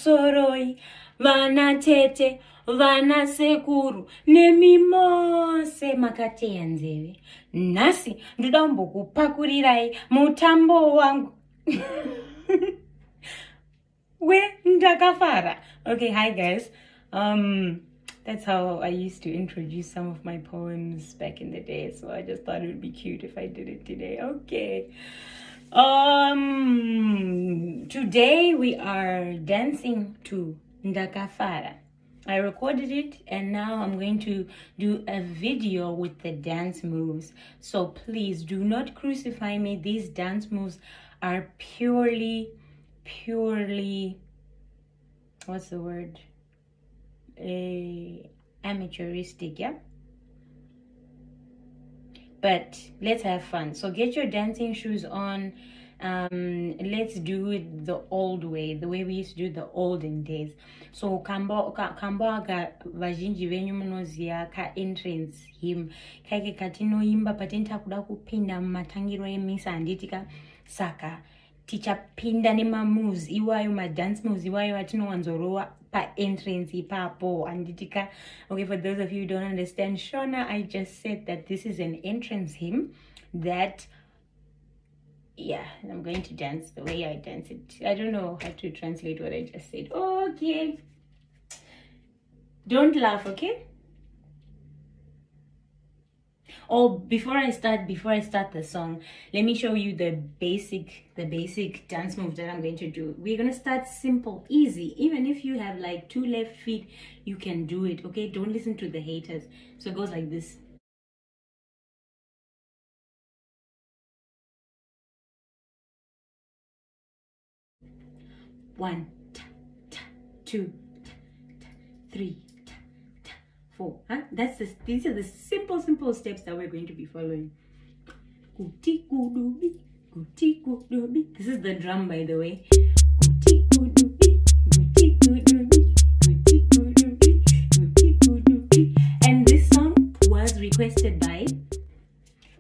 soroi, vana tete, vana sekuru, nemi mose makateya nzeve. Nhasi ndoda kumbokupakurirai mutambo wangu. Ndakafara. Okay, hi guys. That's how I used to introduce some of my poems back in the day, so I just thought it would be cute if I did it today. Okay. Today we are dancing to Ndakafara. I recorded it and now I'm going to do a video with the dance moves. So please do not crucify me. These dance moves are purely, what's the word? Amateuristic, yeah? But let's have fun. So get your dancing shoes on. Let's do it the old way, the way we used to do the olden days. So kamba vazhinji venyu munoziya ka entrance him kaike katinoimba patenta kuda kupinda mumatangiro emisa handitika saka tichapinda nemamoves iwayo, madance moves iwayo atinowanzorowa pa entrance ipapo handitika. Okay, for those of you who don't understand Shona, I just said that this is an entrance hymn that, yeah, I'm going to dance the way I dance it. I don't know how to translate what I just said. Okay, don't laugh, okay? Oh, before I start the song, let me show you the basic dance move that I'm going to do. We're gonna start simple, easy. Even if you have like 2 left feet, you can do it, okay? Don't listen to the haters. So it goes like this. 1, 2, 3, 4. Huh? These are the simple steps that we're going to be following. This is the drum, by the way. And this song was requested by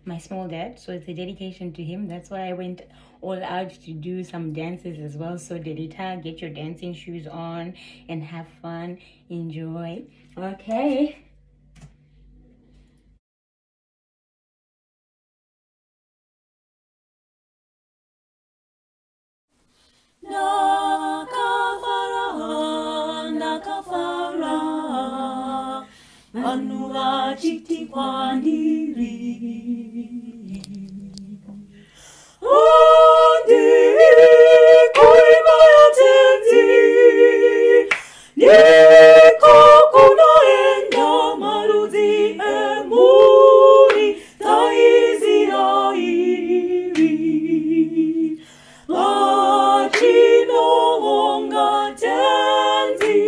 my small dad, so it's a dedication to him. That's why I went all out to do some dances as well. So Delita, get your dancing shoes on and have fun, enjoy. Okay. Ndakafara, vanhu vachiti kwandiri, kuimba yatenzi, ndiko kunoenda marudzi emhuri dzaIsraeri, vachinovonga tenzi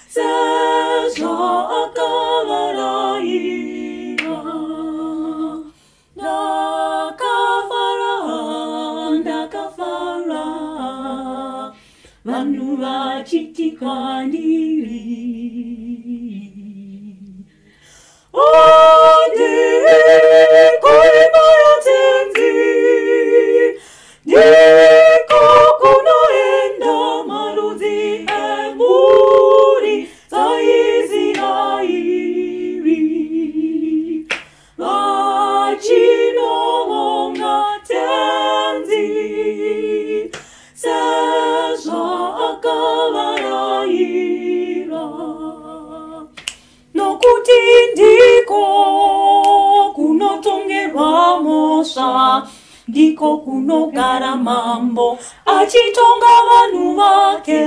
sezvaakavarayira. Ndakafara, vanhu vachiti kwandiri, kuimba yatenzi, ndiko kunoenda marudzi emhuri dzaIsraeri, vachinovonga tenzi sezvaakavarayira. Nokuti ndiko kunotongerwa mhosva, ndiko kunogara mambo achitonga vanhu vake.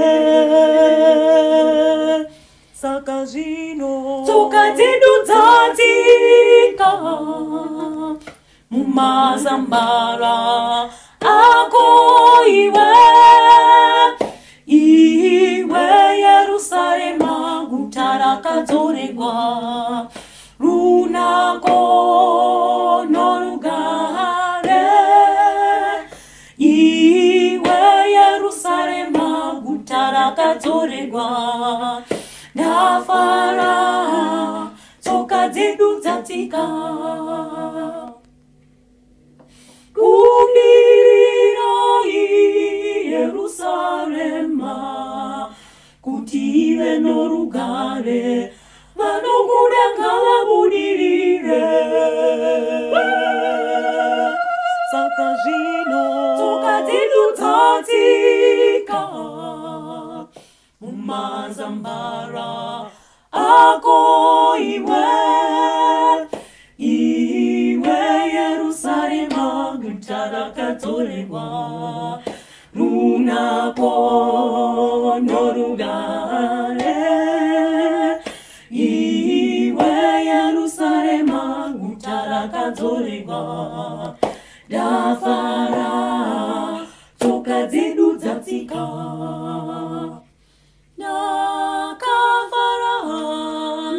Saka zvino tsoka dzedu dzatsika mumazambara ako iwe Yerusalema, guta rakadzorerwa, runako norugare. Iwe Yerusalema, guta rakadzorerwa, ndafara, tsoka dzedu dzatsika. Kumirirai Yerusalema, kuti ive norugare, vanokuda ngavabudirire. Saka zvino tsoka dzedu dzatsika mumazambara ako iwe Yerusalema guta rakadzorerwa runako norugare. Iwe Yerusalema guta rakadzorerwa Ndakafara tsoka dzedu dzatsika. Ndakafara,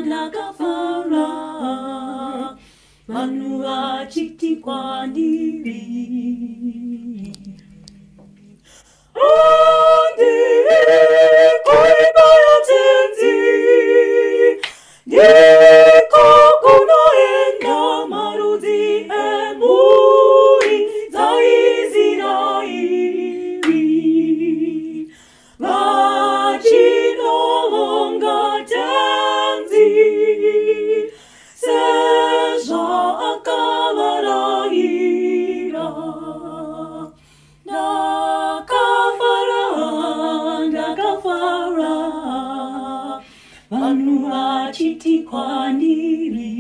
Ndakafara, vanhu vachiti kwandiri kuimba yatenzi ndiko kunoenda marudzi emhuri dzaIsraeri vachinovonga tenzi sezvaakavarayira. Ndakafara, Ndakafara, vanhu vachiti kwandiri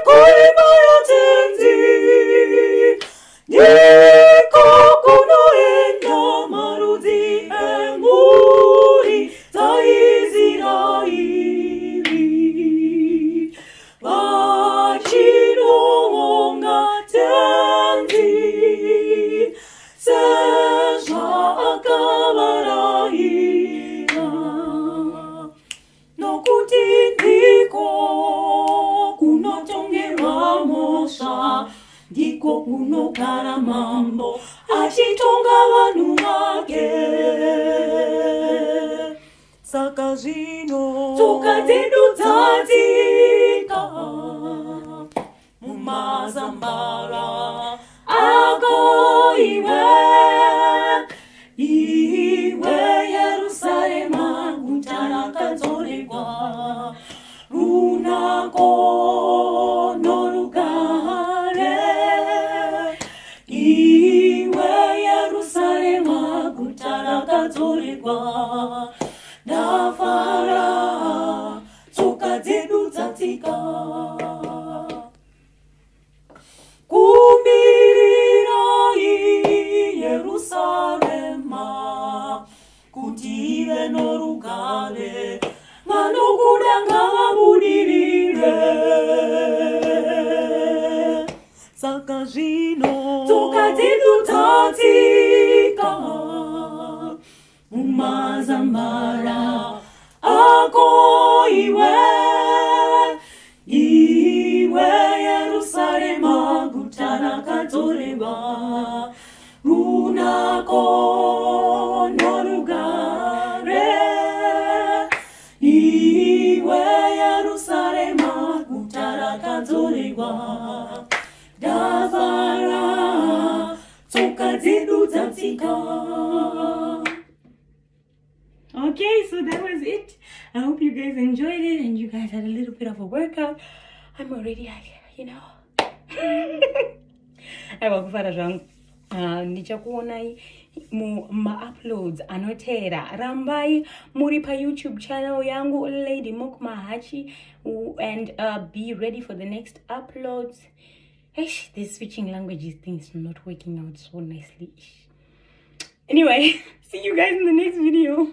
kuimba yatenzi ndiko kunoenda marudzi emhuri dzaIsraeri vachinovonga tenzi sezvaakavarayira. Nokuti ndiko kunotongerwa mhosva, ndiko kunogara mambo achitonga vanhu vake. Saka zvino tsoka dzedu dzatsika mumazambara ako iwe Yerusalema guta rakadzorerwa runako norugare. Iwe Yerusalema guta rakadzorerwa Ndakafara tsoka dzedu dzatsika. Kumbirirai Yerusalema kuti ive norugare, vanokuda ngavabudirire. Saka zvino tsoka dzedu dzatsika mumazambara ako iwe Yerusalema guta rakadzorerwa runako norugare. Iwe Yerusalema guta rakadzorerwa Ndakafara tsoka dzedu dzatsika. Okay, so that was it. I hope you guys enjoyed it and you guys had a little bit of a workout. I'm already like, you know. Aiwa kufara zvangu. Ndichakuonai ma-uploads anotera. Rambai muri pa YouTube channel yangu Lady Mokmahachi, and be ready for the next uploads. Eish, this switching languages thing is not working out so nicely. Anyway, see you guys in the next video.